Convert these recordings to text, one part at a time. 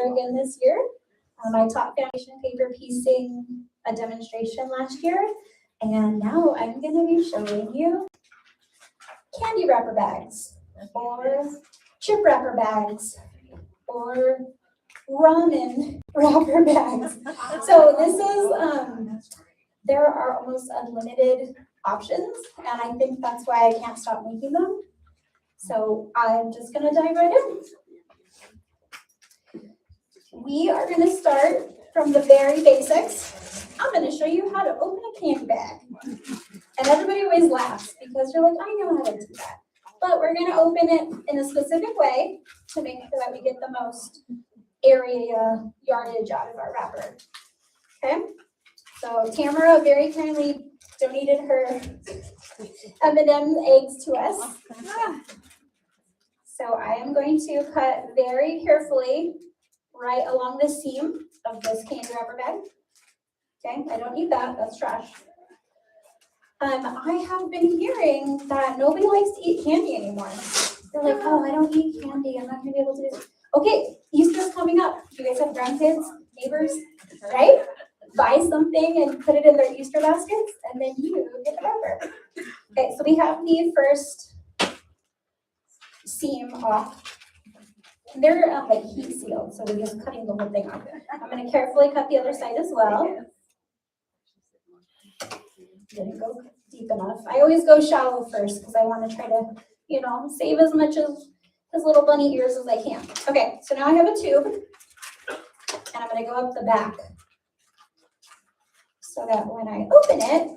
teacher again this year. I taught foundation paper piecing a demonstration last year, and now I'm going to be showing you candy wrapper bags, or chip wrapper bags, or ramen wrapper bags. So this is, there are almost unlimited options, and I think that's why I can't stop making them. So I'm just gonna dive right in. We are gonna start from the very basics. I'm gonna show you how to open a candy bag. And everybody always laughs because you're like, I know how to do that. But we're gonna open it in a specific way to make sure that we get the most area yardage out of our wrapper. Okay? So Tamara very kindly donated her M&M eggs to us. So I am going to cut very carefully right along the seam of this candy wrapper bag. Okay, I don't need that, that's trash. I have been hearing that nobody likes to eat candy anymore. They're like, oh, I don't eat candy, I'm not gonna be able to do this. Okay, Easter's coming up. You guys have grandkids, neighbors, right? Buy something and put it in their Easter baskets, and then you get the wrapper. Okay, so we have the first seam off. They're like heat sealed, so we're just cutting the whole thing off. I'm going to carefully cut the other side as well. Didn't go deep enough. I always go shallow first because I want to try to, you know, save as much of his little bunny ears as I can. Okay, so now I have a tube, and I'm going to go up the back so that when I open it,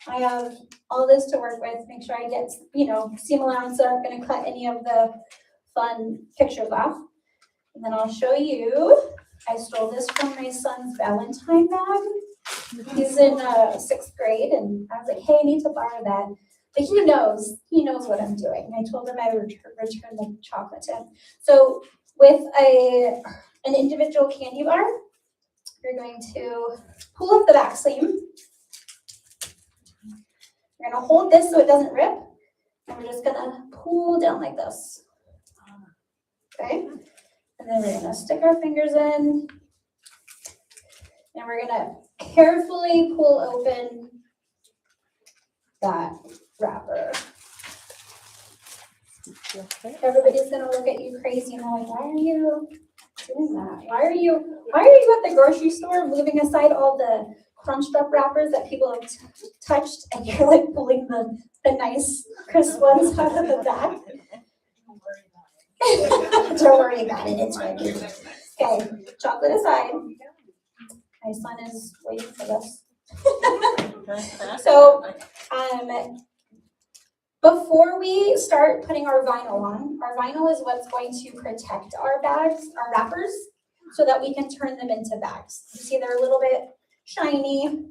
I have all this to work with. Make sure I get, you know, seam allowance so I'm going to cut any of the fun pictures off. And then I'll show you, I stole this from my son's Valentine bag. He's in 6th grade, and I was like, hey, I need to borrow that. But he knows what I'm doing. I told him I would return the chocolate to him. So with an individual candy bar, you're going to pull up the back seam. We're going to hold this so it doesn't rip, and we're just going to pull down like this. Okay? And then we're going to stick our fingers in, and we're going to carefully pull open that wrapper. Everybody's going to look at you crazy and they're like, why are you doing that? Why are you at the grocery store moving aside all the crunched up wrappers that people have touched, and you're like pulling the nice crisp ones out of the bag? Don't worry about it, it's ready. Okay, chocolate aside. My son is waiting for this. So, before we start putting our vinyl is what's going to protect our bags, our wrappers, so that we can turn them into bags. You see they're a little bit shiny.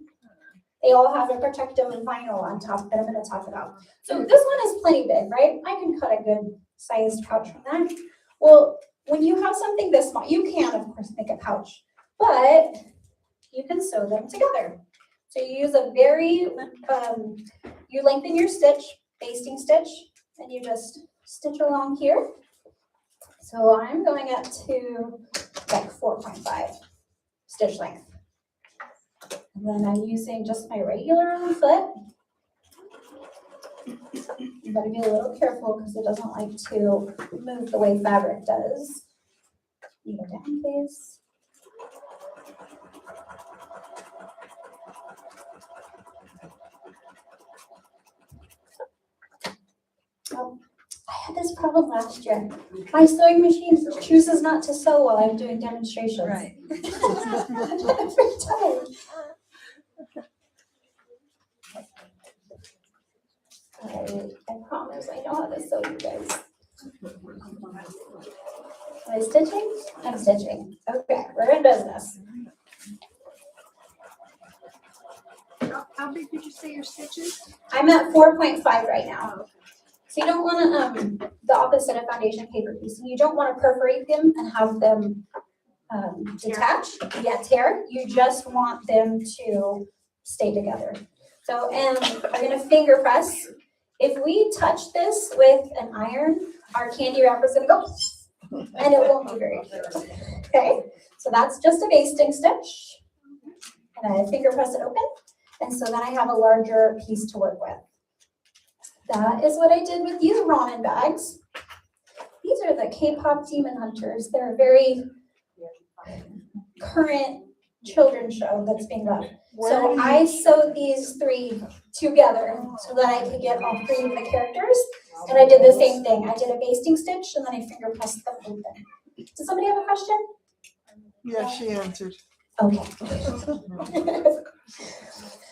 They all have a protective vinyl on top that I'm going to talk about. So this one is plenty big, right? I can cut a good sized pouch from that. Well, when you have something this small, you can, of course, make a pouch, but you can sew them together. So you use a very, you lengthen your stitch, basting stitch, and you just stitch along here. So I'm going up to like 4.5 stitch length. And then I'm using just my regular foot. You gotta be a little careful because it doesn't like to move the way fabric does. You go down, please. Oh, I had this problem last year. My sewing machine chooses not to sew while I'm doing demonstrations. Right. Every time. I promise I know how to sew, you guys. Am I stitching? I'm stitching. Okay, we're in business. How big did you say your stitches? I'm at 4.5 right now. So you don't want to, the opposite of foundation paper piecing, you don't want to perforate them and have them detach, tear. You just want them to stay together. So, and I'm going to finger press. If we touch this with an iron, our candy wrapper is going to go, and it won't be very cute. Okay? So that's just a basting stitch. And I finger press it open. And so then I have a larger piece to work with. That is what I did with these ramen bags. These are the K-pop Demon Hunters. They're a very current children's show that's being done. So I sewed these three together so that I could get all three of the characters. And I did the same thing. I did a basting stitch and then I finger pressed them open. Does somebody have a question? Yeah, she answered. Okay.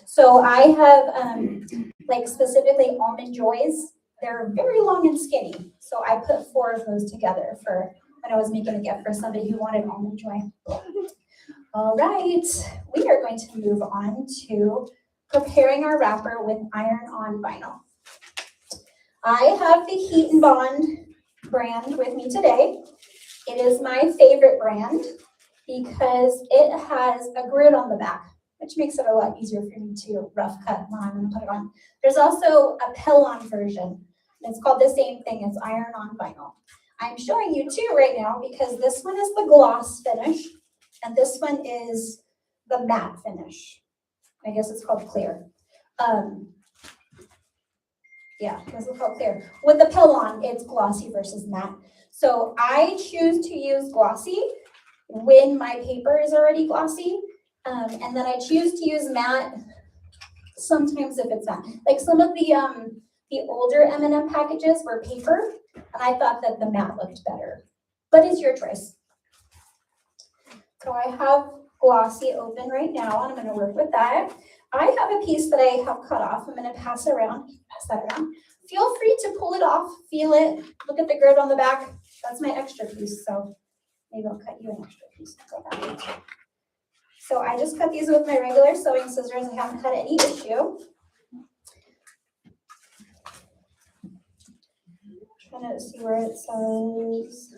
So I have like specifically Almond Joys. They're very long and skinny. So I put 4 of those together for when I was making a gift for somebody who wanted Almond Joy. All right, we are going to move on to preparing our wrapper with iron-on vinyl. I have the Heat and Bond brand with me today. It is my favorite brand because it has a grid on the back, which makes it a lot easier for me to rough cut when I'm going to put it on. There's also a Pell-on version. It's called the same thing. It's iron-on vinyl. I'm showing you 2 right now because this one is the gloss finish and this one is the matte finish. I guess it's called clear. Yeah, this is called clear. With the Pell-on, it's glossy versus matte. So I choose to use glossy when my paper is already glossy. And then I choose to use matte sometimes if it's matte. Like some of the older M&M packages were paper, and I thought that the matte looked better. But it's your choice. So I have glossy open right now, and I'm going to work with that. I have a piece that I have cut off. I'm going to pass that around. Feel free to pull it off, feel it, look at the grid on the back. That's my extra piece, so maybe I'll cut you an extra piece. So I just cut these with my regular sewing scissors. I haven't had any issue. Trying to see where it says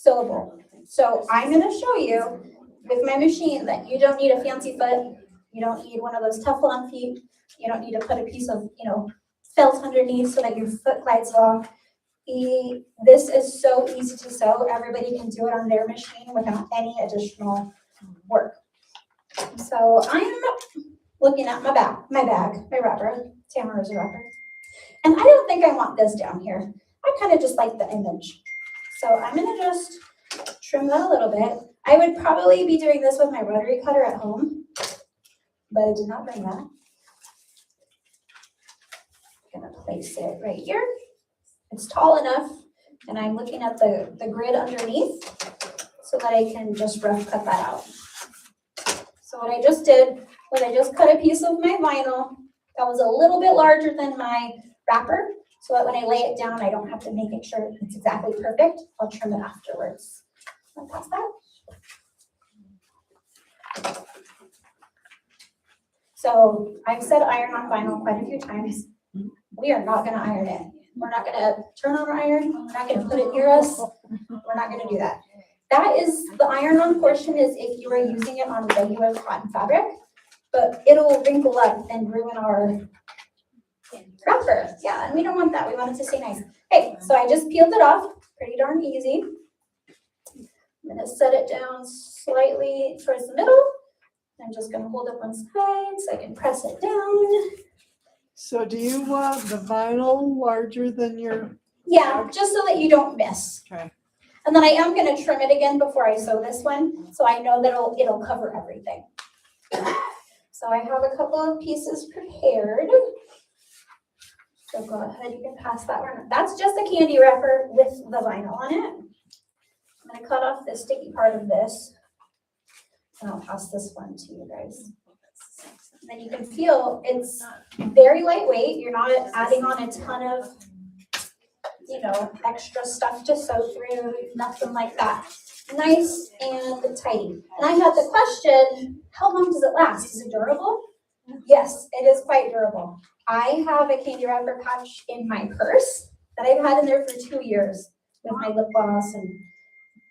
sewable. So I'm going to show you with my machine that you don't need a fancy foot. You don't need one of those Teflon feet. You don't need to put a piece of, felt underneath so that your foot glides along. This is so easy to sew. Everybody can do it on their machine without any additional work. So I'm looking at my wrapper. Tamara's wrapper. And I don't think I want this down here. I kind of just like the image. So I'm going to just trim that a little bit. I would probably be doing this with my rotary cutter at home, but I did not bring that. I'm going to place it right here. It's tall enough, and I'm looking at the grid underneath so that I can just rough cut that out. So what I just did was I just cut a piece of my vinyl that was a little bit larger than my wrapper, so that when I lay it down, I don't have to make it sure it's exactly perfect. I'll trim it afterwards. I'll pass that. So I've said iron on vinyl quite a few times. We are not going to iron it. We're not going to turn on our iron. We're not going to put it near us. We're not going to do that. That is, the iron-on portion is if you are using it on regular cotton fabric, but it'll wrinkle up and ruin our wrapper. Yeah, and we don't want that. We want it to stay nice. Okay, so I just peeled it off. Pretty darn easy. I'm going to set it down slightly towards the middle. I'm just going to hold up one side so I can press it down. So do you want the vinyl larger than your? Yeah, just so that you don't miss. Okay. And then I am going to trim it again before I sew this one, so I know that it'll cover everything. So I have a couple of pieces prepared. So go ahead, you can pass that one. That's just a candy wrapper with the vinyl on it. I'm going to cut off the sticky part of this, and I'll pass this one to you guys. And then you can feel it's very lightweight. You're not adding on a ton of, extra stuff to sew through, nothing like that. Nice and tidy. And I had the question, how long does it last? Is it durable? Yes, it is quite durable. I have a candy wrapper pouch in my purse that I've had in there for 2 years with my lip gloss and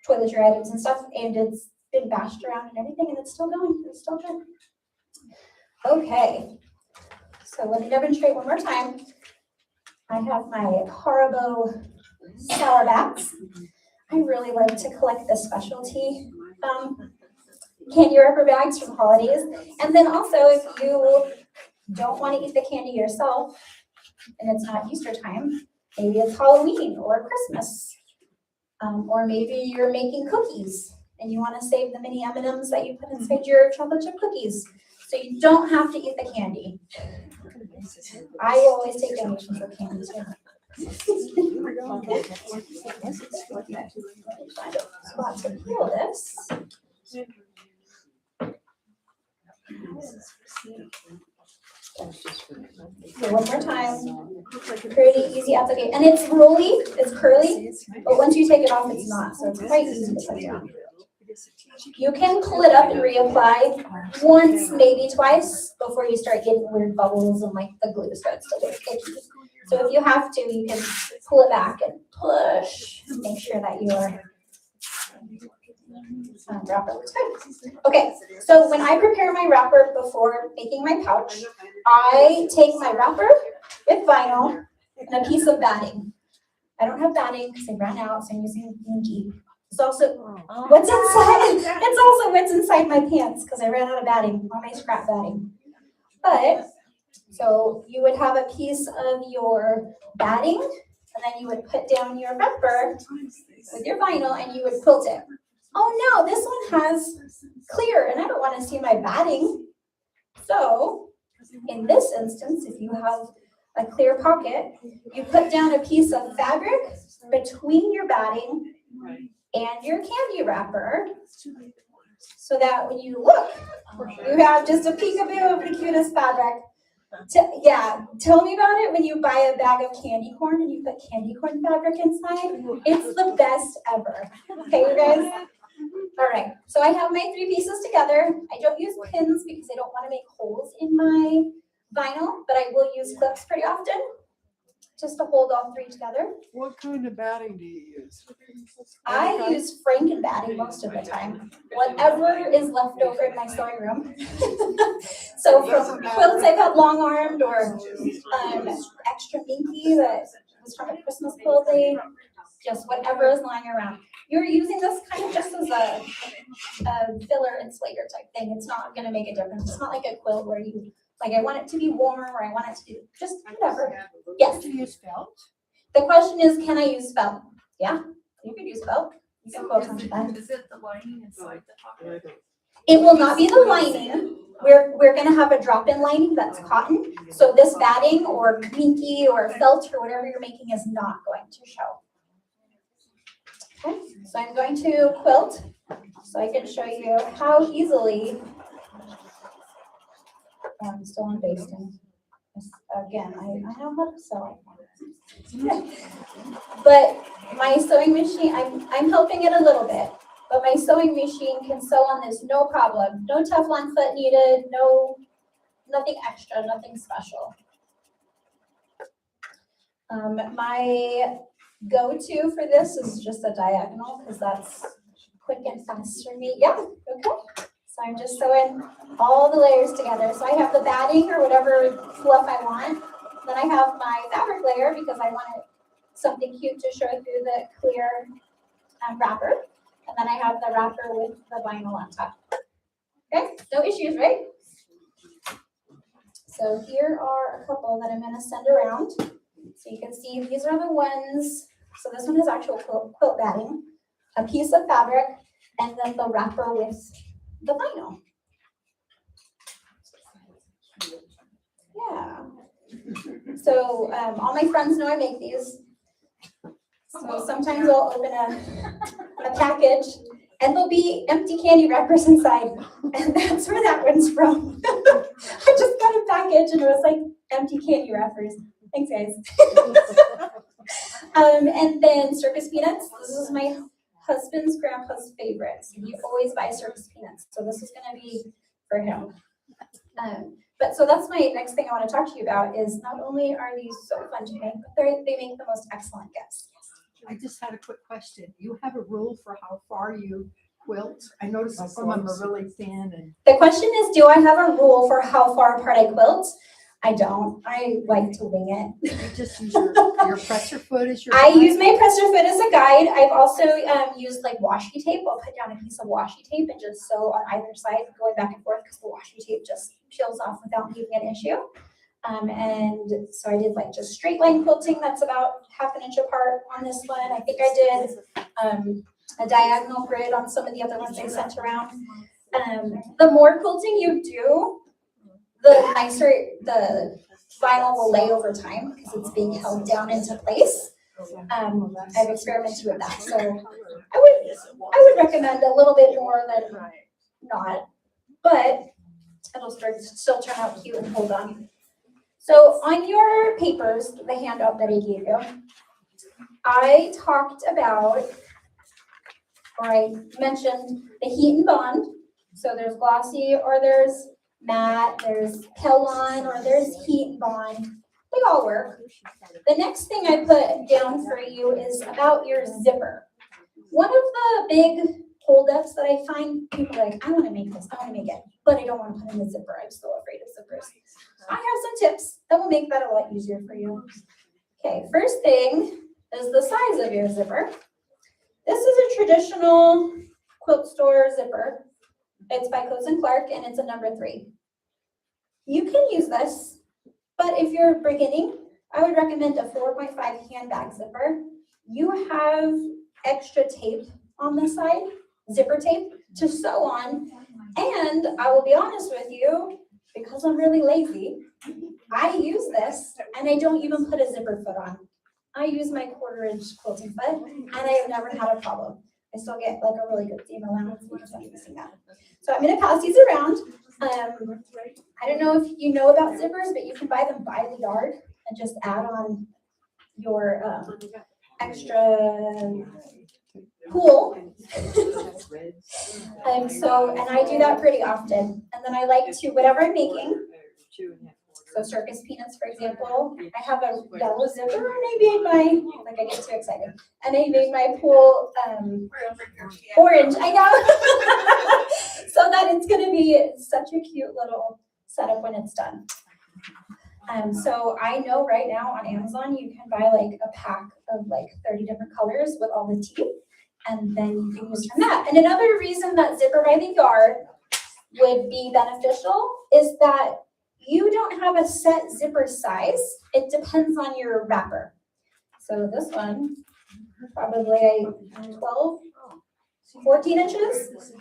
toiletry items and stuff, and it's been bashed around and everything, and it's still going. It's still good. Okay, so let me demonstrate one more time. I have my Haribo sour bats. I really like to collect the specialty candy wrapper bags from holidays. And then also, if you don't want to eat the candy yourself, and it's not Easter time, maybe it's Halloween or Christmas, or maybe you're making cookies and you want to save the mini M&Ms that you put inside your chocolate chip cookies, so you don't have to eat the candy. I always take donations of candy too. Spot to peel this. So one more time. Pretty easy application. And it's rolly, it's curly, but once you take it off, it's not. So it's quite easy to put down. You can pull it up and reapply once, maybe twice, before you start getting weird bubbles and like the glue starts to look icky. So if you have to, you can pull it back and push. Make sure that your wrapper looks good. Okay, so when I prepare my wrapper before making my pouch, I take my wrapper with vinyl and a piece of batting. I don't have batting because I ran out, so I'm using Inky. It's also what's inside. It's also what's inside my pants because I ran out of batting, all my scrap batting. But so you would have a piece of your batting, and then you would put down your wrapper with your vinyl, and you would quilt it. Oh no, this one has clear, and I don't want to see my batting. So in this instance, if you have a clear pocket, you put down a piece of fabric between your batting and your candy wrapper, so that when you look, you have just a peekaboo of the cutest fabric. Tell me about it when you buy a bag of candy corn and you put candy corn fabric inside. It's the best ever. Okay, you guys? All right, so I have my 3 pieces together. I don't use pins because I don't want to make holes in my vinyl, but I will use clips pretty often just to hold all 3 together. What kind of batting do you use? I use Franken batting most of the time. Whatever is left over in my sewing room. So from quilts I've had long armed or extra minky that was from a Christmas quilt, just whatever is lying around. You're using this kind of just as a filler insulator type thing. It's not going to make a difference. It's not like a quilt where you, like, I want it to be warm or I want it to be just whatever. Yes. Do you use felt? The question is, can I use felt? Yeah, you could use felt. You can quilt on that. Is it the lining inside the pocket? It will not be the lining. We're going to have a drop-in lining that's cotton. So this batting or minky or felt or whatever you're making is not going to show. Okay, so I'm going to quilt so I can show you how easily, I'm still on basting. Again, I know how to sew. But my sewing machine, I'm helping it a little bit, but my sewing machine can sew on this no problem. No Teflon foot needed, nothing extra, nothing special. My go-to for this is just a diagonal because that's quick and fast for me. Yeah, okay. So I'm just sewing all the layers together. So I have the batting or whatever fluff I want. Then I have my fabric layer because I wanted something cute to show through the clear wrapper. And then I have the wrapper with the vinyl on top. Okay, no issues, right? So here are a couple that I'm going to send around. So you can see these are the ones. So this one is actual quilt batting, a piece of fabric, and then the wrapper with the vinyl. Yeah. So all my friends know I make these. So sometimes I'll open a package and there'll be empty candy wrappers inside. And that's where that one's from. I just got a package and it was like empty candy wrappers. Thanks, guys. And then circus peanuts. This is my husband's grandpa's favorite. So he always buys circus peanuts. So this is going to be for him. But so that's my next thing I want to talk to you about is not only are these so fun to make, but they make the most excellent gifts. I just had a quick question. You have a rule for how far you quilt? I noticed some of them are really thin and. The question is, do I have a rule for how far apart I quilt? I don't. I like to wing it. You just use your presser foot as your. I guide? use my presser foot as a guide. I've also used like washi tape. I'll put down a piece of washi tape and just sew on either side, going back and forth because the washi tape just peels off without being an issue. And so I did like just straight line quilting. That's about 1/2 inch apart on this one. I think I did a diagonal grid on some of the other ones I sent around. The more quilting you do, the nicer the vinyl will lay over time because it's being held down into place. I've experimented with that, so I would recommend a little bit more than not, but it'll still turn out cute and hold on. So on your papers, the handout that I gave you, I talked about, or I mentioned the heat and bond. So there's glossy or there's matte, there's Pelon or there's heat and bond. They all work. The next thing I put down for you is about your zipper. One of the big holdups that I find, people are like, I want to make this, I want to make it, but I don't want to put in a zipper. I'm so afraid of zippers. I have some tips that will make that a lot easier for you. Okay, first thing is the size of your zipper. This is a traditional quilt store zipper. It's by Coats & Clark and it's a number 3. You can use this, but if you're beginning, I would recommend a 4.5 handbag zipper. You have extra tape on the side, zipper tape, to sew on. And I will be honest with you, because I'm really lazy, I use this and I don't even put a zipper foot on. I use my 1/4 inch quilting foot and I have never had a problem. I still get like a really good seam allowance because I'm using that. So I'm gonna pass these around. I don't know if you know about zippers, but you can buy them by the yard and just add on your extra pool. And I do that pretty often. And then I like to, whatever I'm making, so circus peanuts, for example, I have a yellow zipper and I made my, like I get too excited, and I made my pool orange, I know, so that it's gonna be such a cute little setup when it's done. So I know right now on Amazon, you can buy like a pack of like 30 different colors with all the teeth, and then you can use from that. And another reason that zipper by the yard would be beneficial is that you don't have a set zipper size. It depends on your wrapper. So this one, probably 12, 14 inches.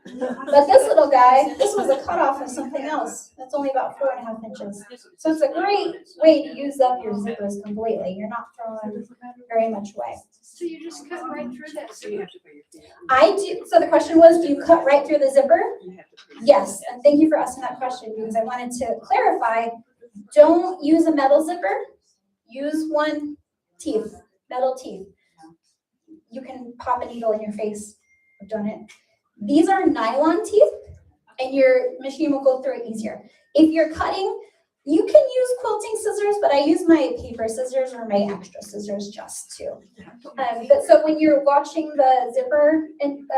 But this little guy, this was a cutoff of something else. That's only about 4.5 inches. So it's a great way to use up your zippers completely. You're not throwing very much away. So you just cut right through that zipper? I do. So the question was, do you cut right through the zipper? Yes, and thank you for asking that question because I wanted to clarify. Don't use a metal zipper. Use one teeth, metal teeth. You can pop a needle in your face. I've done it. These are nylon teeth, and your machine will go through it easier. If you're cutting, you can use quilting scissors, but I use my paper scissors or my extra scissors just to. But so when you're watching the zipper and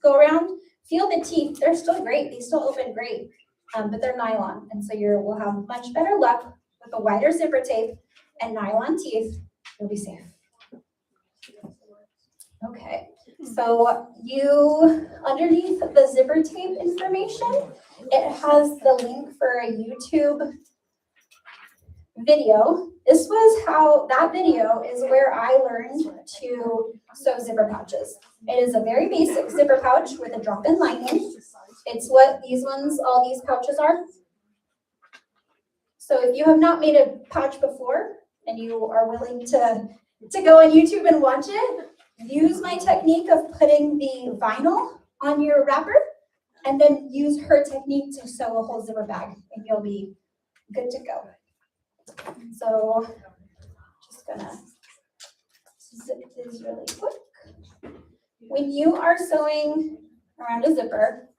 go around, feel the teeth. They're still great. They still open great, but they're nylon, and so you will have much better luck with a wider zipper tape and nylon teeth. You'll be safe. Okay. So you, underneath the zipper tape information, it has the link for a YouTube video. This was how, that video is where I learned to sew zipper pouches. It is a very basic zipper pouch with a drop-in lining. It's what these ones, all these pouches are. So if you have not made a pouch before and you are willing to go on YouTube and watch it, use my technique of putting the vinyl on your wrapper and then use her technique to sew a whole zipper bag and you'll be good to go. So just gonna zip these really quick. When you are sewing around a zipper,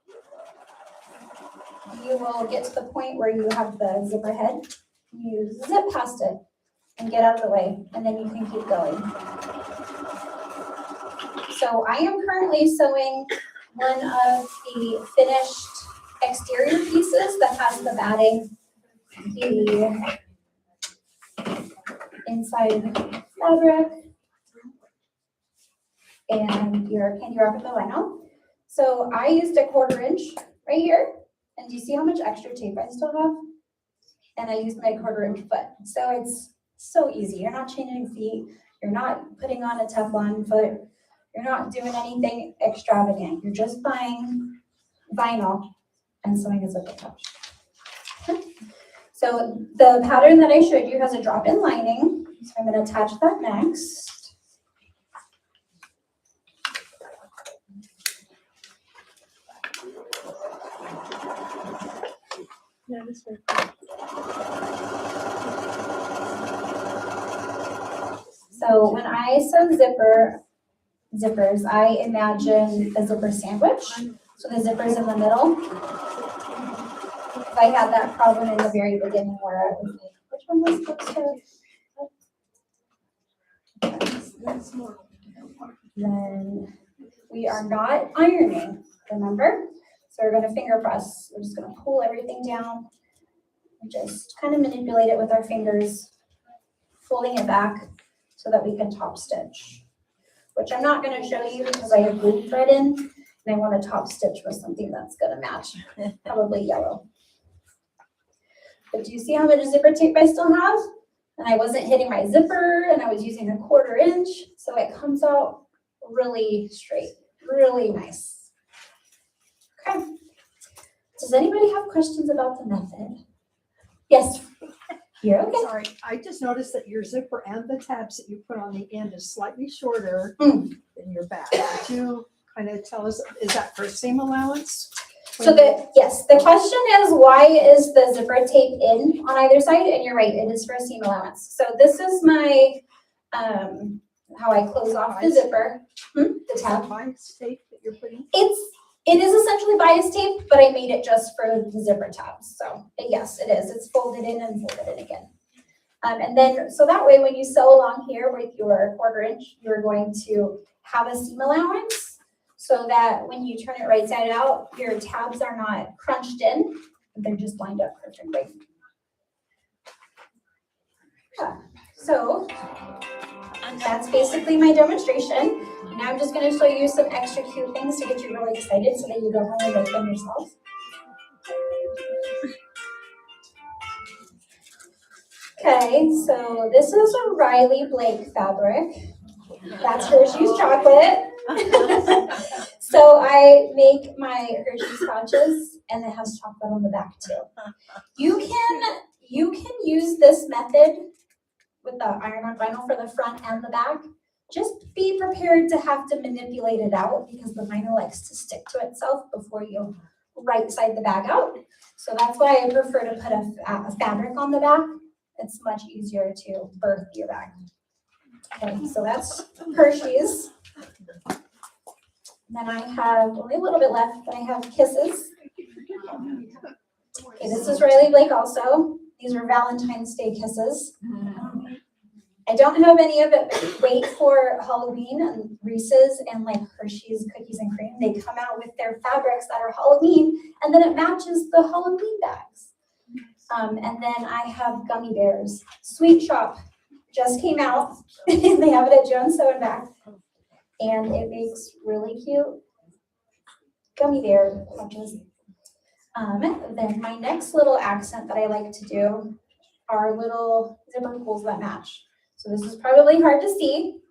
you will get to the point where you have the zipper head. You zip past it and get out of the way, and then you can keep going. So I am currently sewing one of the finished exterior pieces that has the batting the inside fabric and your candy wrap with the vinyl. So I used a 1/4 inch right here. And do you see how much extra tape I still have? And I used my 1/4 inch foot. So it's so easy. You're not changing feet. You're not putting on a Teflon foot. You're not doing anything extravagant. You're just buying vinyl and sewing a zipper pouch. So the pattern that I showed you has a drop-in lining. So I'm going to attach that next. Yeah, this way. So when I sew zippers, I imagine a zipper sandwich. So the zipper's in the middle. I had that problem in the very beginning where I was like, which one was supposed to? Then we are not ironing, remember? So we're gonna finger press. We're just gonna pull everything down and just kind of manipulate it with our fingers, folding it back so that we can top stitch, which I'm not gonna show you because I have blue thread in and I want to top stitch with something that's gonna match, probably yellow. But do you see how much zipper tape I still have? And I wasn't hitting my zipper and I was using a 1/4 inch. So it comes out really straight, really nice. Okay. Does anybody have questions about the method? Yes. You're okay. Sorry, I just noticed that your zipper and the tabs that you put on the end is slightly shorter Mm. than your back. Could you kind of tell us, is that for seam allowance? So the question is, why is the zipper tape in on either side? And you're right, it is for a seam allowance. So this is my, how I close off the zipper, the Is tab. that bias tape that you're putting? It is essentially bias tape, but I made it just for the zipper tabs. So yes, it is. It's folded in and folded in again. And then, so that way when you sew along here with your 1/4 inch, you're going to have a seam allowance so that when you turn it right side out, your tabs are not crunched in, they're just lined up perfectly. Yeah, so that's basically my demonstration. Now I'm just going to show you some extra cute things to get you really excited so that you go home and make them yourself. Okay, so this is a Riley Blake fabric. That's Hershey's chocolate. So I make my Hershey's pouches and it has chocolate on the back too. You can use this method with the iron-on vinyl for the front and the back. Just be prepared to have to manipulate it out because the vinyl likes to stick to itself before you right side the bag out. So that's why I prefer to put a fabric on the back. It's much easier to birth your bag. Okay, so that's Hershey's. Then I have only a little bit left, but I have Kisses. Okay, this is Riley Blake also. These are Valentine's Day Kisses. I don't have any of it, but wait for Halloween and Reese's and like Hershey's Cookies and Cream. They come out with their fabrics that are Halloween, and then it matches the Halloween bags. And then I have Gummy Bears. Sweet Shop just came out. They have it at Jones Sew and Back. And it makes really cute gummy bear pouches. Then my next little accent that I like to do are little zipper pulls that match. So this is probably hard to see,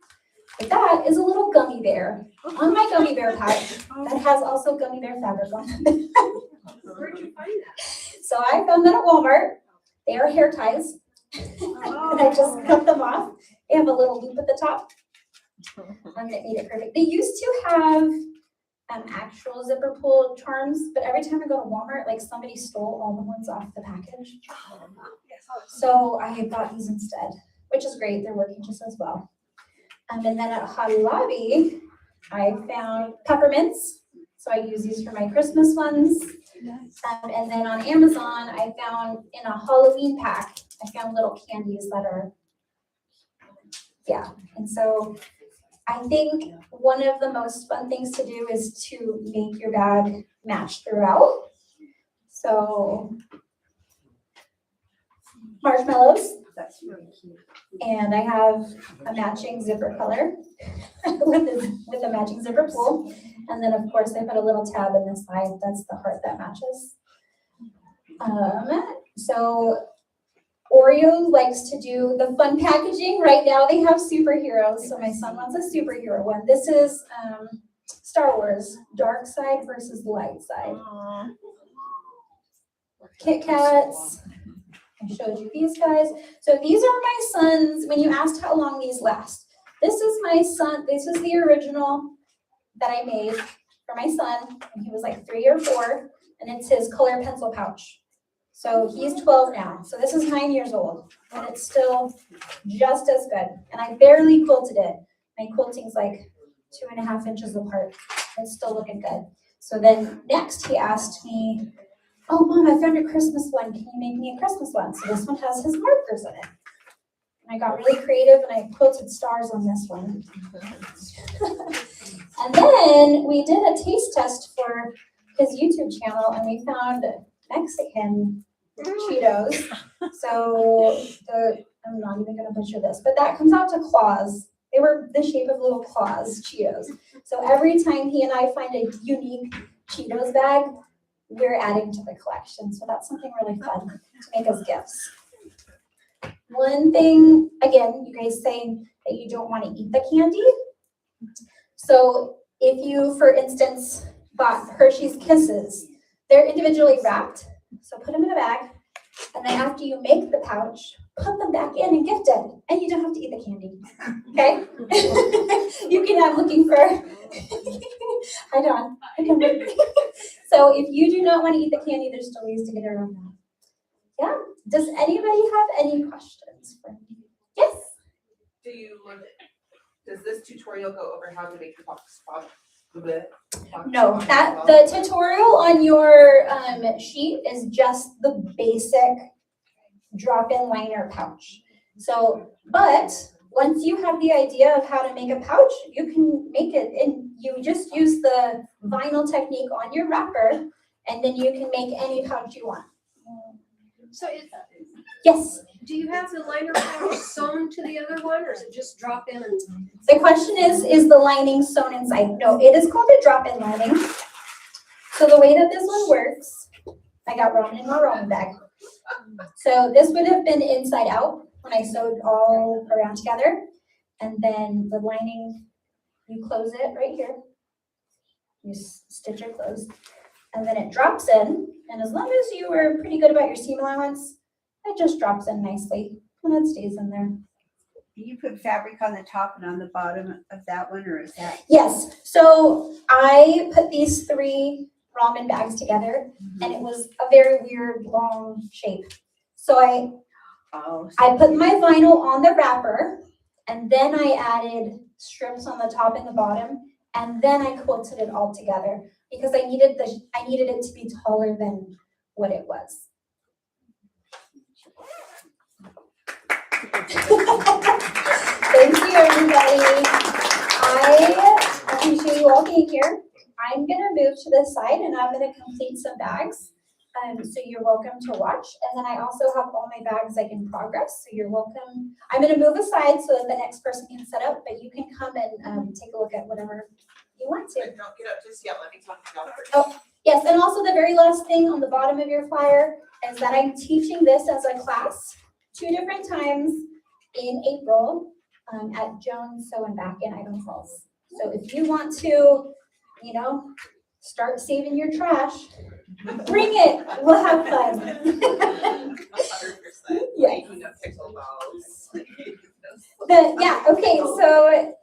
but that is a little gummy bear on my gummy bear pouch that has also gummy bear fabric on it. Where'd you find that? So I found that at Walmart. They are hair ties. And I just cut them off. They have a little loop at the top. That made it perfect. They used to have actual zipper pull charms, but every time I go to Walmart, like somebody stole all the ones off the package. So I bought these instead, which is great. They're working just as well. And then at Hobby Lobby, I found peppermints. So I use these for my Christmas ones. And then on Amazon, I found in a Halloween pack, I found little candies that are, yeah. And so I think one of the most fun things to do is to make your bag match throughout. So marshmallows, That's really cute. and I have a matching zipper color with a matching zipper pull. And then of course I put a little tab in the side, that's the heart that matches. So Oreo likes to do the fun packaging. Right now they have superheroes, so my son wants a superhero one. This is Star Wars, dark side versus light side. Kit Kats. I showed you these guys. So these are my son's, when you asked how long these last. This is my son, this is the original that I made for my son when he was like 3 or 4, and it's his color pencil pouch. So he's 12 now. So this is 9 years old, and it's still just as good. And I barely quilted it. My quilting's like 2.5 inches apart. It's still looking good. So then next he asked me, oh, Mom, I found a Christmas one. Can you make me a Christmas one? So this one has his markers in it. And I got really creative and I quilted stars on this one. And then we did a taste test for his YouTube channel and we found Mexican Cheetos. So I'm not even going to butcher this, but that comes out to claws. They were the shape of little claws, Cheetos. So every time he and I find a unique Cheetos bag, we're adding to the collection. So that's something really fun to make as gifts. One thing, again, you guys saying that you don't want to eat the candy. So if you, for instance, bought Hershey's Kisses, they're individually wrapped. So put them in a bag. And then after you make the pouch, put them back in and gift it. And you don't have to eat the candy. Okay? You can, I'm looking for, hi Dawn. So if you do not want to eat the candy, there's still ways to get around that. Yeah. Does anybody have any questions for me? Yes? Does this tutorial go over how to make the box spot? No, that the tutorial on your sheet is just the basic drop-in liner pouch. So, but once you have the idea of how to make a pouch, you can make it, and you just use the vinyl technique on your wrapper, and then you can make any pouch you want. So Yes. do you have the liner pouch sewn to the other one, or is it just drop in and? The question is the lining sewn inside? No, it is called a drop-in lining. So the way that this one works, I got ramen in my ramen bag. So this would have been inside out when I sewed all around together. And then the lining, you close it right here. You stitch it closed. And then it drops in. And as long as you were pretty good about your seam allowance, it just drops in nicely and it stays in there. Do you put fabric on the top and on the bottom of that one, or is that? Yes, so I put these 3 ramen bags together and it was a very weird long shape. So I put my vinyl on the wrapper and then I added strips on the top and the bottom and then I quilted it all together because I needed it to be taller than what it was. Thank you, everybody. I appreciate you all being here. I'm gonna move to this side and I'm gonna complete some bags. So you're welcome to watch. And then I also have all my bags like in progress. So you're welcome. I'm gonna move aside so that the next person can set up, but you can come and take a look at whatever you want to. Don't get up just yet, let me talk to y'all first. Oh, yes, and also the very last thing on the bottom of your flyer is that I'm teaching this as a class 2 different times in April at Jones Sew and Back in Idaho Falls. So if you want to, start saving your trash, bring it. We'll have fun. 100%. Yeah. Pickle balls. Okay, so